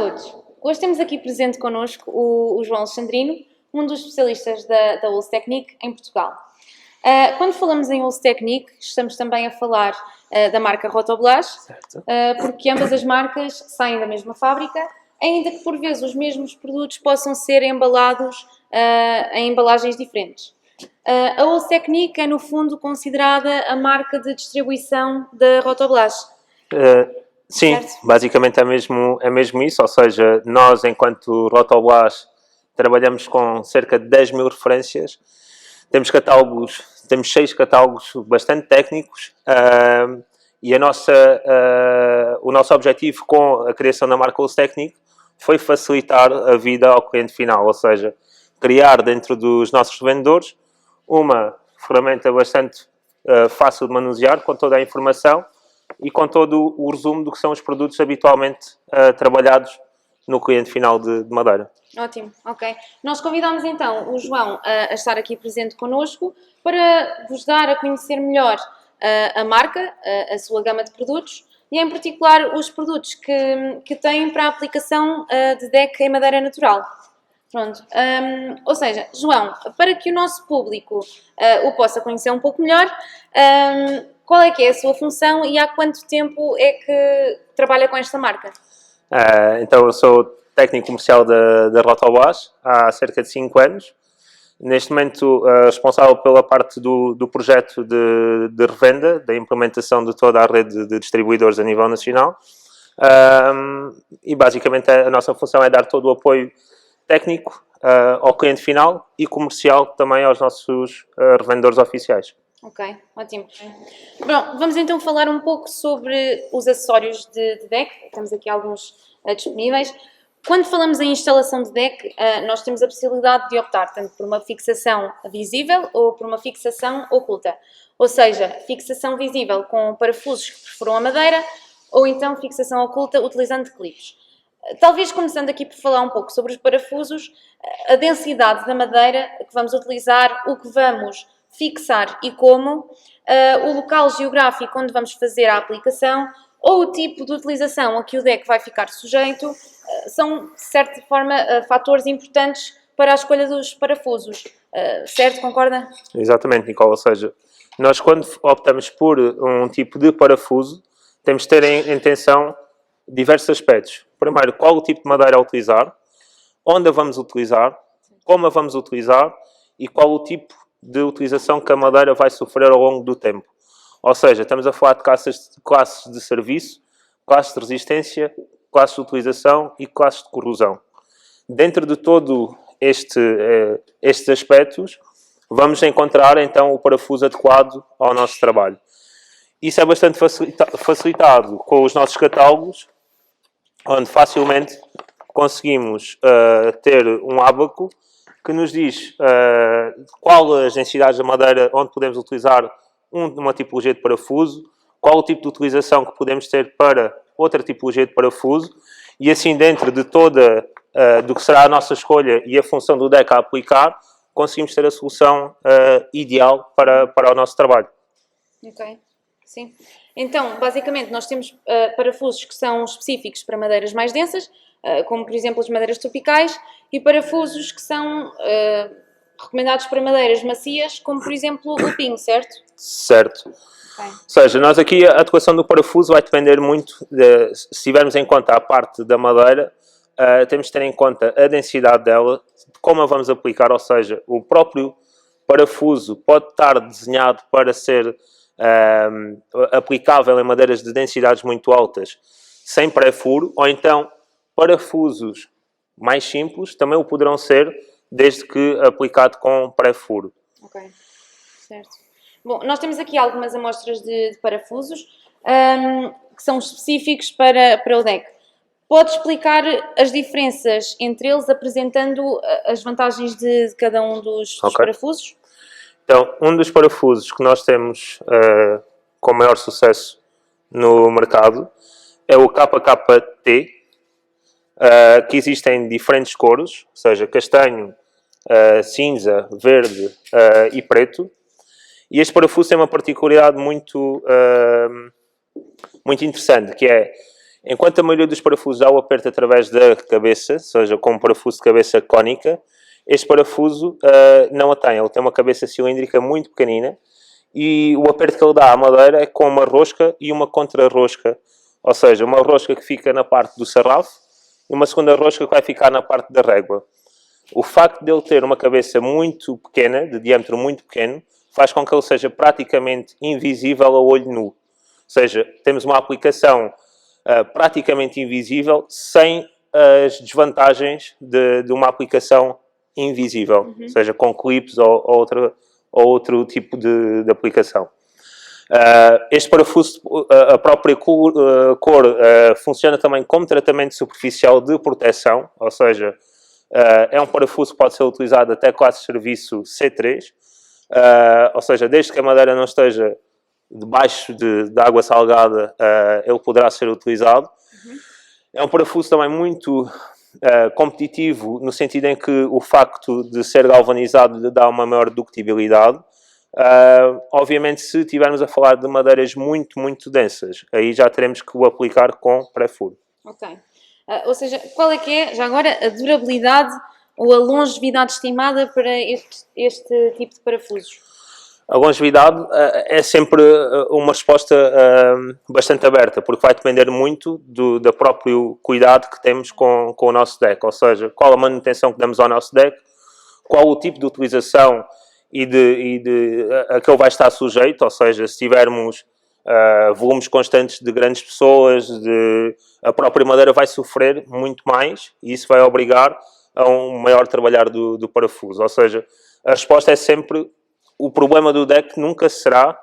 todos! Hoje temos aqui presente connosco o João Alexandrino, um dos especialistas da Ulce Technique em Portugal. Quando falamos em Ulce Technique, estamos também a falar da marca Rotoblas, porque ambas as marcas saem da mesma fábrica, ainda que por vezes os mesmos produtos possam ser embalados em embalagens diferentes. A Ulce Technique é, no fundo, considerada a marca de distribuição da Rotoblas. Sim, Certo? basicamente é mesmo isso, ou seja, nós enquanto Rotoblas trabalhamos com cerca de 10 mil referências, temos 6 catálogos bastante técnicos e o nosso objetivo com a criação da marca Ulce Technique foi facilitar a vida ao cliente final, ou seja, criar dentro dos nossos revendedores uma ferramenta bastante fácil de manusear, com toda a informação e com todo o resumo do que são os produtos habitualmente trabalhados no cliente final de madeira. Ótimo, ok. Nós convidamos então o João a estar aqui presente connosco para vos dar a conhecer melhor a marca, a sua gama de produtos e em particular os produtos que têm para a aplicação de deck em madeira natural. Pronto, ou seja, João, para que o nosso público o possa conhecer um pouco melhor, qual é que é a sua função e há quanto tempo é que trabalha com esta marca? Então eu sou técnico comercial da Rotoblas há cerca de 5 anos. Neste momento responsável pela parte do projeto de revenda, da implementação de toda a rede de distribuidores a nível nacional. E basicamente a nossa função é dar todo o apoio técnico ao cliente final e comercial também aos nossos revendedores oficiais. Ok, ótimo. Bom, vamos então falar um pouco sobre os acessórios de deck. Temos aqui alguns disponíveis. Quando falamos em instalação de deck, nós temos a possibilidade de optar tanto por uma fixação visível ou por uma fixação oculta. Ou seja, fixação visível com parafusos que perfuram a madeira ou então fixação oculta utilizando clipes. Talvez começando aqui por falar um pouco sobre os parafusos, a densidade da madeira que vamos utilizar, o que vamos fixar e como, o local geográfico onde vamos fazer a aplicação ou o tipo de utilização a que o deck vai ficar sujeito, são, de certa forma, fatores importantes para a escolha dos parafusos. Certo? Concorda? Exatamente, Nicola. Ou seja, nós quando optamos por um tipo de parafuso, temos de ter em atenção diversos aspectos. Primeiro, qual o tipo de madeira a utilizar, onde a vamos utilizar, como a vamos utilizar e qual o tipo de utilização que a madeira vai sofrer ao longo do tempo. Ou seja, estamos a falar de classes de serviço, classes de resistência, classes de utilização e classes de corrosão. Dentro de todo estes aspectos, vamos encontrar então o parafuso adequado ao nosso trabalho. Isso é bastante facilitado com os nossos catálogos, onde facilmente conseguimos ter um ábaco que nos diz qual as densidades da madeira onde podemos utilizar uma tipologia de parafuso, qual o tipo de utilização que podemos ter para outra tipologia de parafuso e assim dentro de toda do que será a nossa escolha e a função do deck a aplicar, conseguimos ter a solução ideal para o nosso trabalho. Ok, sim. Então, basicamente, nós temos parafusos que são específicos para madeiras mais densas, como por exemplo as madeiras tropicais, e parafusos que são recomendados para madeiras macias, como por exemplo o pinho, certo? Certo. Okay. Ou seja, nós aqui a adequação do parafuso vai depender muito, se tivermos em conta a parte da madeira, temos de ter em conta a densidade dela, como a vamos aplicar, ou seja, o próprio parafuso pode estar desenhado para ser aplicável em madeiras de densidades muito altas, sem pré-furo, ou então parafusos mais simples também o poderão ser, desde que aplicado com pré-furo. Ok, certo. Bom, nós temos aqui algumas amostras de parafusos que são específicos para o deck. Pode explicar as diferenças entre eles, apresentando as vantagens de cada um dos parafusos? Então, um dos parafusos que nós temos com maior sucesso no mercado é o KKT, que existe em diferentes cores, ou seja, castanho, cinza, verde e preto. E este parafuso tem uma particularidade muito interessante, que é Enquanto a maioria dos parafusos dá o aperto através da cabeça, ou seja, com um parafuso de cabeça cónica, este parafuso não a tem. Ele tem uma cabeça cilíndrica muito pequenina e o aperto que ele dá à madeira é com uma rosca e uma contra-rosca. Ou seja, uma rosca que fica na parte do sarrafo e uma segunda rosca que vai ficar na parte da régua. O facto de ele ter uma cabeça muito pequena, de diâmetro muito pequeno, faz com que ele seja praticamente invisível a olho nu. Ou seja, temos uma aplicação praticamente invisível sem as desvantagens de uma aplicação invisível, seja com clips ou outro tipo de aplicação. Este parafuso, a própria cor, funciona também como tratamento superficial de proteção, ou seja, é um parafuso que pode ser utilizado até classe de serviço C3, ou seja, desde que a madeira não esteja debaixo de água salgada, ele poderá ser utilizado. É um parafuso também muito competitivo, no sentido em que o facto de ser galvanizado lhe dá uma maior ductibilidade. Obviamente, se estivermos a falar de madeiras muito, muito densas, aí já teremos que o aplicar com pré-furo. Ok. Ou seja, qual é que é, já agora, a durabilidade ou a longevidade estimada para este tipo de parafusos? A longevidade é sempre uma resposta bastante aberta, porque vai depender muito do próprio cuidado que temos com o nosso deck, ou seja, qual a manutenção que damos ao nosso deck, qual o tipo de utilização a que ele vai estar sujeito, ou seja, se tivermos volumes constantes de grandes pessoas, a própria madeira vai sofrer muito mais e isso vai obrigar a um maior trabalhar do parafuso. Ou seja, a resposta é sempre: o problema do deck nunca será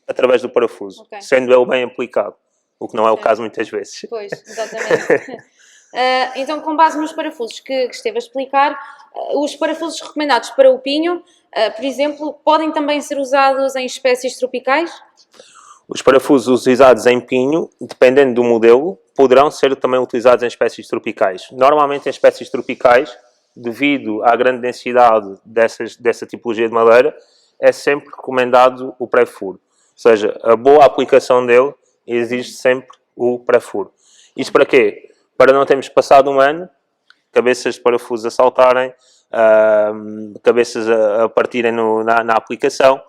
através do parafuso, sendo ele bem aplicado, o que não é o caso muitas vezes. Pois, exatamente. Então, com base nos parafusos que esteve a explicar, os parafusos recomendados para o pinho, por exemplo, podem também ser usados em espécies tropicais? Os parafusos utilizados em pinho, dependendo do modelo, poderão ser também utilizados em espécies tropicais. Normalmente em espécies tropicais, devido à grande densidade dessa tipologia de madeira, é sempre recomendado o pré-furo. Ou seja, a boa aplicação dele exige sempre o pré-furo. Isto para quê? Para não termos passado um ano, cabeças de parafusos a saltarem, cabeças a partirem na aplicação.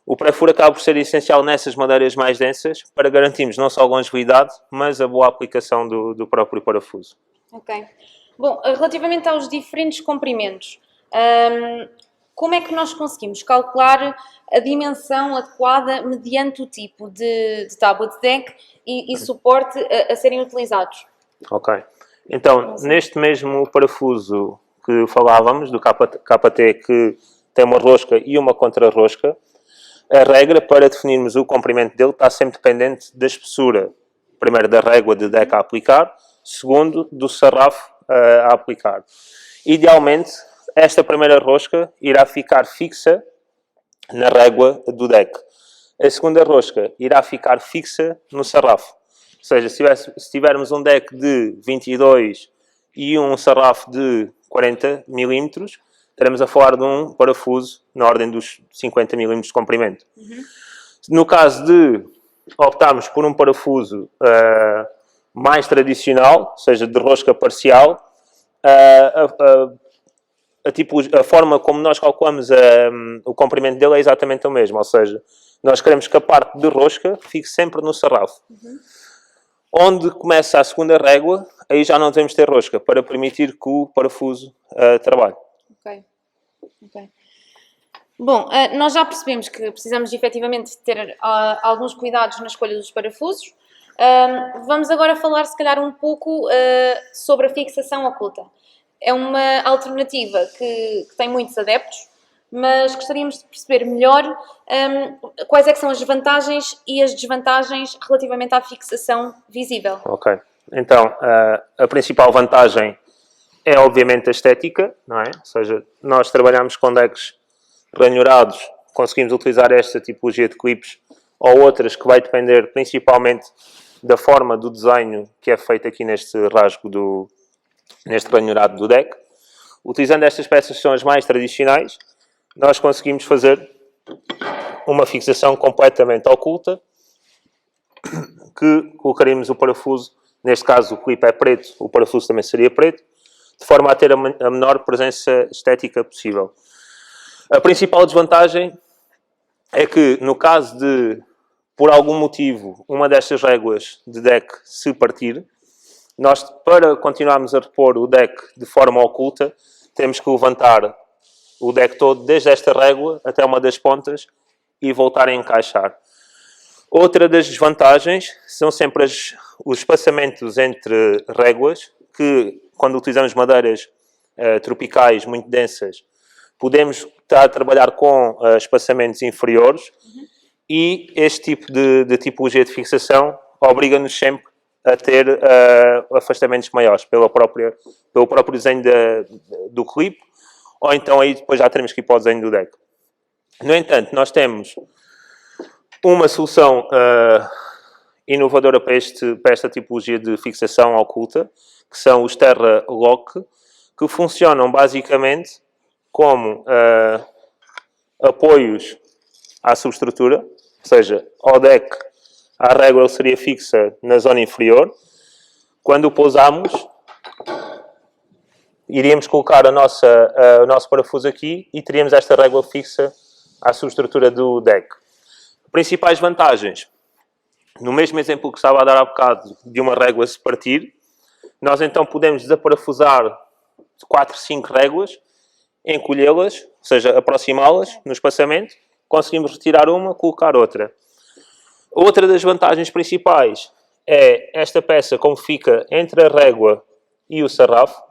O pré-furo acaba por ser essencial nessas madeiras mais densas para garantirmos não só a longevidade, mas a boa aplicação do próprio parafuso. Ok. Bom, relativamente aos diferentes comprimentos, como é que nós conseguimos calcular a dimensão adequada mediante o tipo de tábua de deck e suporte a serem utilizados? Ok. Então, neste mesmo parafuso que falávamos, do KT, que tem uma rosca e uma contra-rosca, a regra para definirmos o comprimento dele está sempre dependente da espessura, primeiro da régua de deck a aplicar, segundo do sarrafo a aplicar. Idealmente, esta primeira rosca irá ficar fixa na régua do deck. A segunda rosca irá ficar fixa no sarrafo. Ou seja, se tivermos um deck de 22 e um sarrafo de 40 mm, estaremos a falar de um parafuso na ordem dos 50 mm de comprimento. No caso de optarmos por um parafuso mais tradicional, ou seja, de rosca parcial, a forma como nós calculamos o comprimento dele é exatamente o mesmo. Ou seja, nós queremos que a parte de rosca fique sempre no sarrafo. Onde começa a segunda régua, aí já não devemos ter rosca, para permitir que o parafuso trabalhe. Ok. Bom, nós já percebemos que precisamos efetivamente ter alguns cuidados na escolha dos parafusos. Vamos agora falar, se calhar, um pouco sobre a fixação oculta. É uma alternativa que tem muitos adeptos, mas gostaríamos de perceber melhor quais é que são as vantagens e as desvantagens relativamente à fixação visível. Ok. Então, a principal vantagem é, obviamente, a estética, não é? Ou seja, nós trabalhamos com decks ranhurados, conseguimos utilizar esta tipologia de clips ou outras que vai depender principalmente da forma do desenho que é feito aqui neste rasgo neste ranhurado do deck. Utilizando estas peças que são as mais tradicionais, nós conseguimos fazer uma fixação completamente oculta, que colocaríamos o parafuso, neste caso o clipe é preto, o parafuso também seria preto, de forma a ter a menor presença estética possível. A principal desvantagem é que, no caso de, por algum motivo, uma destas réguas de deck se partir, nós, para continuarmos a repor o deck de forma oculta, temos que levantar o deck todo, desde esta régua até uma das pontas, e voltar a encaixar. Outra das desvantagens são sempre os espaçamentos entre réguas, que, quando utilizamos madeiras tropicais muito densas, podemos estar a trabalhar com espaçamentos inferiores, e este tipo de tipologia de fixação obriga-nos sempre a ter afastamentos maiores pelo próprio desenho do clipe, ou então aí depois já teremos que ir para o desenho do deck. No entanto, nós temos uma solução inovadora para esta tipologia de fixação oculta, que são os Terra Lock, que funcionam basicamente como apoios à subestrutura, ou seja, ao deck, a régua seria fixa na zona inferior. Quando o pousamos, iríamos colocar o nosso parafuso aqui e teríamos esta régua fixa à subestrutura do deck. Principais vantagens. No mesmo exemplo que estava a dar há bocado de uma régua se partir, nós então podemos desaparafusar 4, 5 réguas, encolhê-las, ou seja, aproximá-las no espaçamento, conseguimos retirar uma, colocar outra. Outra das vantagens principais é esta peça, como fica entre a régua e o sarrafo,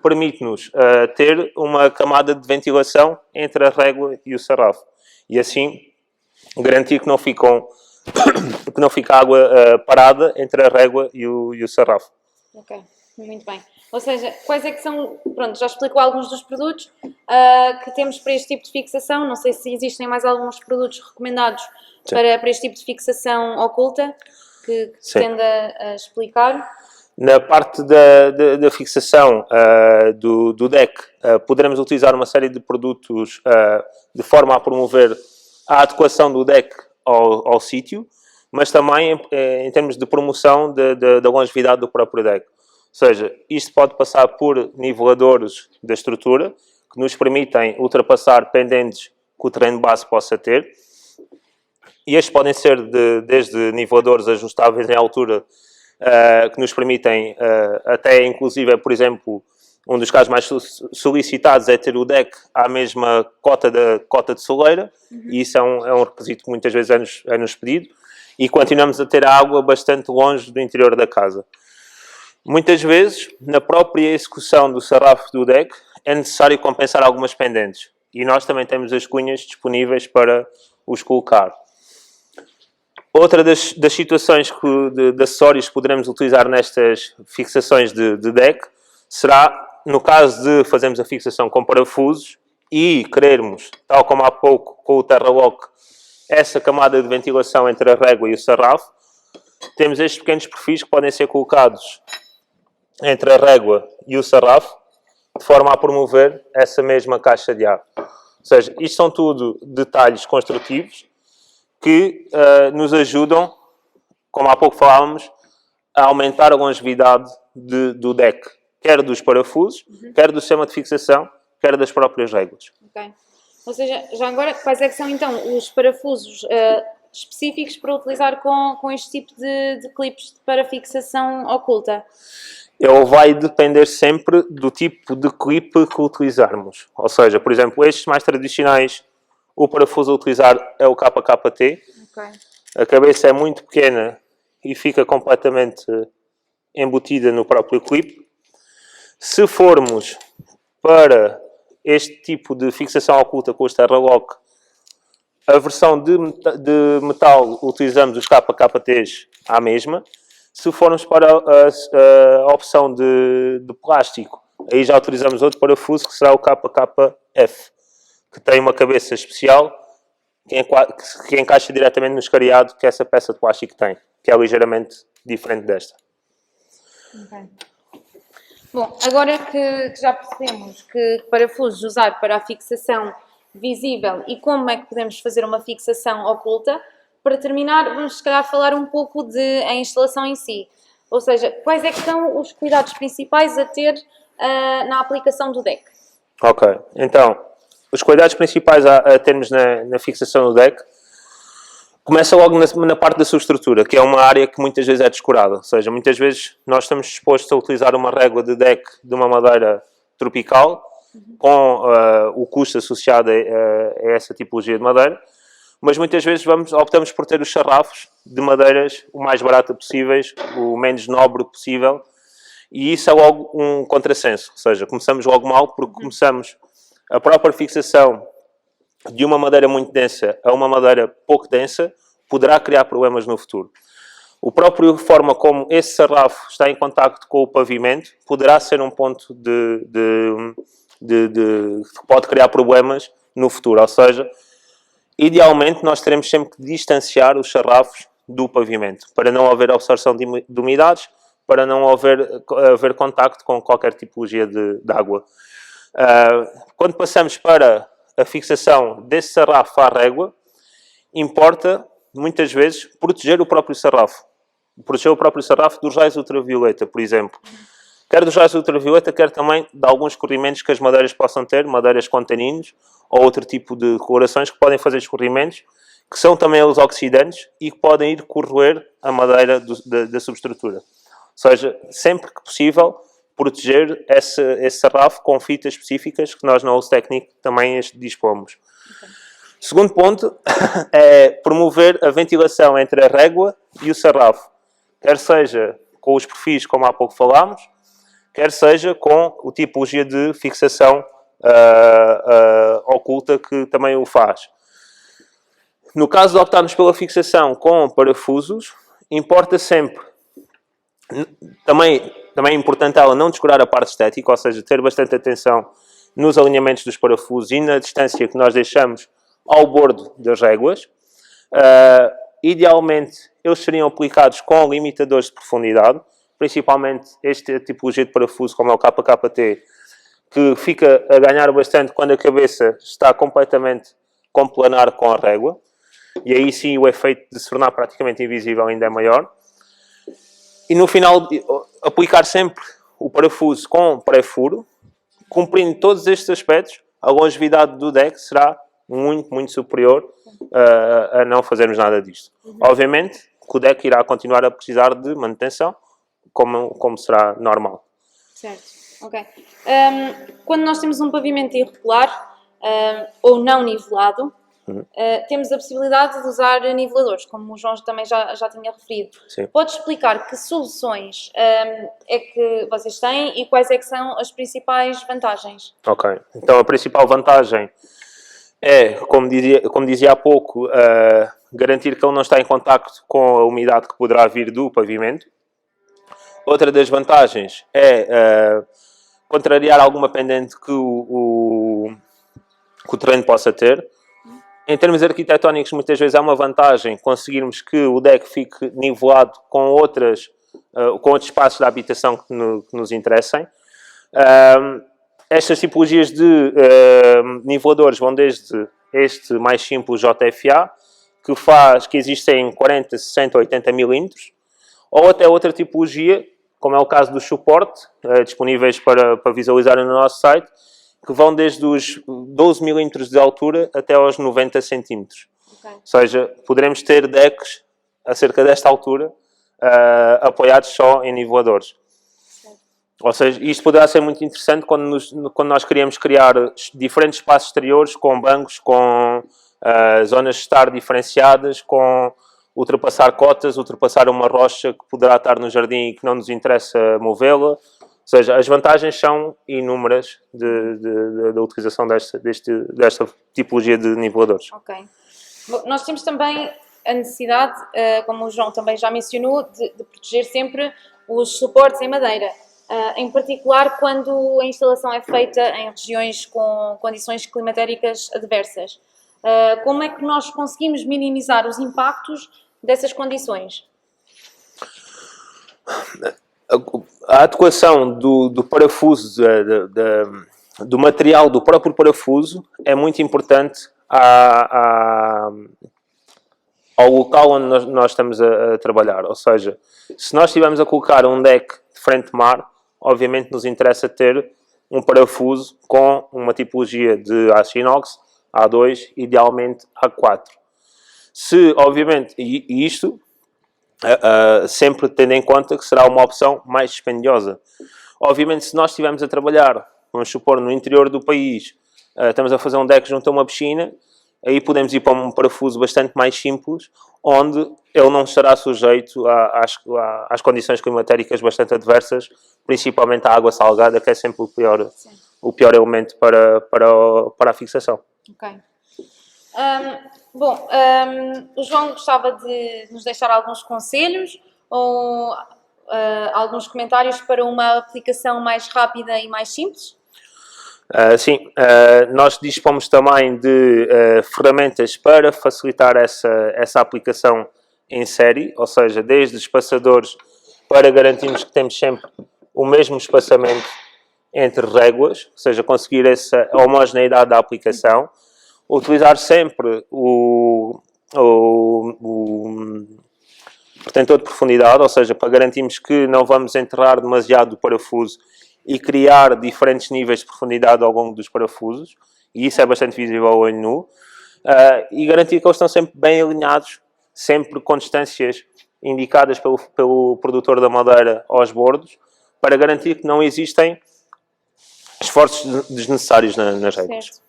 permite-nos ter uma camada de ventilação entre a régua e o sarrafo. E assim garantir que não fica água parada entre a régua e o sarrafo. Ok, muito bem. Ou seja, quais é que são... Pronto, já explicou alguns dos produtos que temos para este tipo de fixação. Não sei se existem mais alguns produtos recomendados para este tipo de fixação oculta que pretenda explicar. Na parte da fixação do deck, poderemos utilizar uma série de produtos de forma a promover a adequação do deck ao sítio, mas também em termos de promoção da longevidade do próprio deck. Ou seja, isto pode passar por niveladores da estrutura, que nos permitem ultrapassar pendentes que o terreno base possa ter. E estes podem ser desde niveladores ajustáveis em altura, que nos permitem, até inclusive, por exemplo, um dos casos mais solicitados é ter o deck à mesma cota de soleira, e isso é um requisito que muitas vezes é-nos pedido, e continuamos a ter a água bastante longe do interior da casa. Muitas vezes, na própria execução do sarrafo do deck, é necessário compensar algumas pendentes, e nós também temos as cunhas disponíveis para os colocar. Outra das situações de acessórios que poderemos utilizar nestas fixações de deck será, no caso de fazermos a fixação com parafusos e querermos, tal como há pouco com o Terra Lock, essa camada de ventilação entre a régua e o sarrafo, temos estes pequenos perfis que podem ser colocados entre a régua e o sarrafo, de forma a promover essa mesma caixa de ar. Ou seja, isto são tudo detalhes construtivos que nos ajudam, como há pouco falávamos, a aumentar a longevidade do deck, quer dos parafusos, quer do sistema de fixação, quer das próprias réguas. Ok. Ou seja, já agora, quais é que são então os parafusos específicos para utilizar com este tipo de clipes para fixação oculta? Ele vai depender sempre do tipo de clipe que utilizarmos. Ou seja, por exemplo, estes mais tradicionais, o parafuso a utilizar é o KKT. Okay. A cabeça é muito pequena e fica completamente embutida no próprio clipe. Se formos para este tipo de fixação oculta com os Terra Lock, a versão de metal utilizamos os KKTs à mesma. Se formos para a opção de plástico, aí já utilizamos outro parafuso que será o KKF, que tem uma cabeça especial que encaixa diretamente no escariado que essa peça de plástico tem, que é ligeiramente diferente desta. Okay. Bom, agora que já percebemos que parafusos usar para a fixação visível e como é que podemos fazer uma fixação oculta, para terminar, vamos se calhar falar um pouco da instalação em si. Ou seja, quais é que são os cuidados principais a ter na aplicação do deck? Ok, então, os cuidados principais a termos na fixação do deck começa logo na parte da subestrutura, que é uma área que muitas vezes é descurada. Ou seja, muitas vezes nós estamos dispostos a utilizar uma régua de deck de uma madeira tropical, com o custo associado a essa tipologia de madeira, mas muitas vezes optamos por ter os sarrafos de madeiras o mais barata possíveis, o menos nobre possível, e isso é logo um contrassenso. Ou seja, começamos logo mal porque começamos a própria fixação de uma madeira muito densa a uma madeira pouco densa poderá criar problemas no futuro. A própria forma como esse sarrafo está em contacto com o pavimento poderá ser um ponto que pode criar problemas no futuro. Ou seja, idealmente nós teremos sempre que distanciar os sarrafos do pavimento para não haver absorção de umidades, para não haver contacto com qualquer tipologia de água. Quando passamos para a fixação desse sarrafo à régua, importa muitas vezes proteger o próprio sarrafo. Proteger o próprio sarrafo dos raios ultravioleta, por exemplo. Quer dos raios ultravioleta, quer também de alguns escorrimentos que as madeiras possam ter, madeiras com taninos ou outro tipo de colorações que podem fazer escorrimentos, que são também os oxidantes e que podem ir corroer a madeira da subestrutura. Ou seja, sempre que possível, proteger esse sarrafo com fitas específicas que nós na House Technique também dispomos. Okay. Segundo ponto é promover a ventilação entre a régua e o sarrafo. Quer seja com os perfis, como há pouco falámos, quer seja com a tipologia de fixação oculta que também o faz. No caso de optarmos pela fixação com parafusos, importa sempre, também é importante ela não descurar a parte estética, ou seja, ter bastante atenção nos alinhamentos dos parafusos e na distância que nós deixamos ao bordo das réguas. Idealmente, eles seriam aplicados com limitadores de profundidade, principalmente esta tipologia de parafuso, como é o KKT, que fica a ganhar bastante quando a cabeça está completamente complanar com a régua, e aí sim o efeito de se tornar praticamente invisível ainda é maior. E no final, aplicar sempre o parafuso com pré-furo, cumprindo todos estes aspectos, a longevidade do deck será muito, muito superior a não fazermos nada disto. Obviamente que o deck irá continuar a precisar de manutenção, como será normal. Certo, ok. Quando nós temos um pavimento irregular ou não nivelado, temos a possibilidade de usar niveladores, como o João também já tinha referido. Sim. Pode explicar que soluções é que vocês têm e quais é que são as principais vantagens? Ok, então a principal vantagem é, como dizia há pouco, garantir que ele não está em contacto com a umidade que poderá vir do pavimento. Outra das vantagens é contrariar alguma pendente que o terreno possa ter. Em termos arquitetónicos, muitas vezes é uma vantagem conseguirmos que o deck fique nivelado com outros espaços da habitação que nos interessem. Estas tipologias de niveladores vão desde este mais simples JFA, que existe em 40, 60, 80 milímetros, ou até outra tipologia, como é o caso do suporte, disponíveis para visualizar no nosso site, que vão desde os 12 milímetros de altura até aos 90 centímetros. Okay. Ou seja, poderemos ter decks acerca desta altura apoiados só em niveladores. Okay. Ou seja, isto poderá ser muito interessante quando nós queremos criar diferentes espaços exteriores com bancos, com zonas de estar diferenciadas, com ultrapassar cotas, ultrapassar uma rocha que poderá estar no jardim e que não nos interessa movê-la. Ou seja, as vantagens são inúmeras da utilização desta tipologia de niveladores. Ok. Bom, nós temos também a necessidade, como o João também já mencionou, de proteger sempre os suportes em madeira. Em particular quando a instalação é feita em regiões com condições climatéricas adversas. Como é que nós conseguimos minimizar os impactos dessas condições? A adequação do parafuso, do material do próprio parafuso, é muito importante ao local onde nós estamos a trabalhar. Ou seja, se nós estivermos a colocar um deck de frente mar, obviamente nos interessa ter um parafuso com uma tipologia de aço inox, A2, idealmente A4. Se, obviamente, e isto sempre tendo em conta que será uma opção mais dispendiosa. Obviamente, se nós estivermos a trabalhar, vamos supor, no interior do país, estamos a fazer um deck junto a uma piscina, aí podemos ir para um parafuso bastante mais simples, onde ele não estará sujeito às condições climatéricas bastante adversas, principalmente à água salgada, que é sempre o pior elemento para a fixação. Ok. O João gostava de nos deixar alguns conselhos ou alguns comentários para uma aplicação mais rápida e mais simples? Sim, nós dispomos também de ferramentas para facilitar essa aplicação em série, ou seja, desde espaçadores para garantirmos que temos sempre o mesmo espaçamento entre réguas, ou seja, conseguir essa homogeneidade da aplicação, utilizar sempre o protetor de profundidade, ou seja, para garantirmos que não vamos enterrar demasiado o parafuso e criar diferentes níveis de profundidade ao longo dos parafusos, e isso é bastante visível ao olho nu, e garantir que eles estão sempre bem alinhados, sempre com distâncias indicadas pelo produtor da madeira aos bordos, para garantir que não existem esforços desnecessários nas réguas. Certo.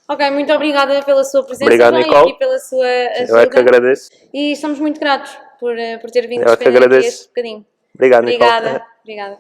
Ok, muito obrigada pela sua presença. Obrigado, Nicole. E pela sua ajuda. Eu é que agradeço. E estamos muito gratos por ter vindo Eu é que despender aqui agradeço. este bocadinho. Obrigado, Nicole. Obrigada.